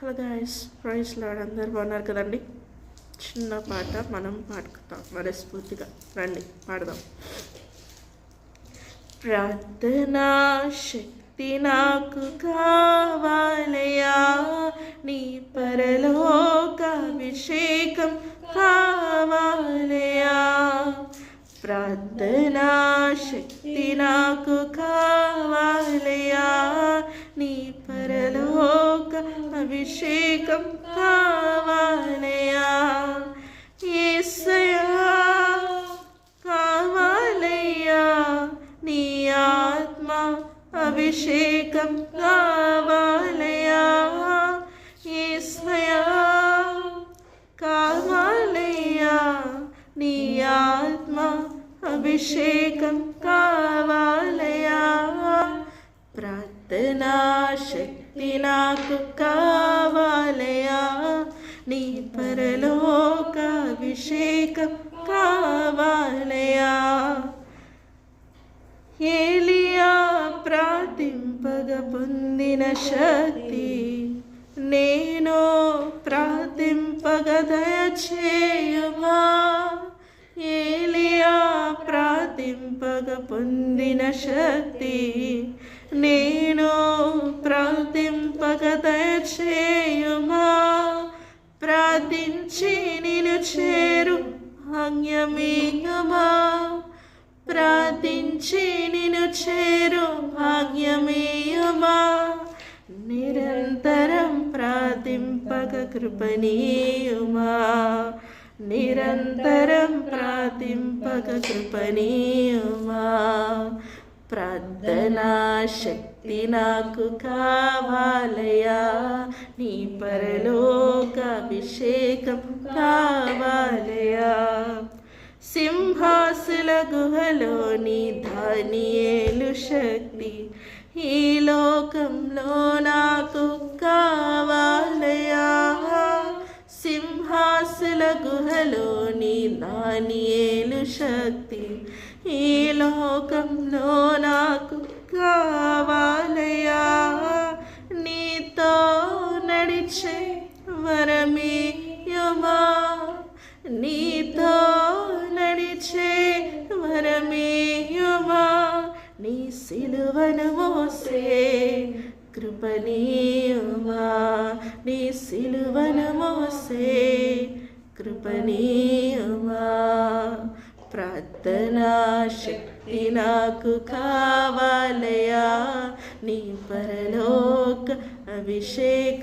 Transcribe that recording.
Hello guys, praise lord. అందరు బాగున్నారు కదండి. చిన్న పాట మనం పాడుకుందాం మనస్ఫూర్తిగా. రండి పాడదాం. ప్రార్థనా శక్తి నాకు కావాలయా, నీ పరలోక అభిషేకం కావాలయా. ప్రార్థనా శక్తి నాకు కావాలయా, నీ పరలోక అభిషేకం కావాలయా. యేసయ్యా కావాలయ్యా, నీ ఆత్మ అభిషేకం కావాలయ్యా. యేసయ్యా కావాలయ్యా, నీ ఆత్మ అభిషేకం కావాలయ్యా. ప్రార్థనా శక్తి నాకు కావాలయా, నీ పరలోక అభిషేకం కావాలయా. ఏలియా ప్రార్థింపగా పొందిన శక్తి నేను ప్రార్థింపగా దయచేయుమా. ఏలియా ప్రార్థింపగా పొందిన శక్తి నేను ప్రార్థింపగా దయచేయుమా. ప్రార్థించి నిన్ను చేరు భాగ్యమేయుమా. ప్రార్థించి నిన్ను చేరు భాగ్యమేయుమా. నిరంతరం ప్రార్థింపగా కృపణీయుమా. నిరంతరం ప్రార్థింపగా కృపణీయుమా. ప్రార్థనా శక్తి నాకు కావాలయా, నీ పరలోక అభిషేకం కావాలయా. సింహాసుల గుహలోని దానియేలు శక్తి ఈ లోకంలో నాకు కావాలయా. సింహాసుల గుహలోని దానియేలు శక్తి ఈ లోకంలో నాకు కావాలయా. నీతో నడిచే వరమేయుమా. నీతో నడిచే వరమేయుమా. నీ సిలువను మోసే కృపణీయుమా. నీ సిలువను మోసే కృపణీయుమా. ప్రార్థనా శక్తి నాకు కావాలయా, నీ పరలోక అభిషేకం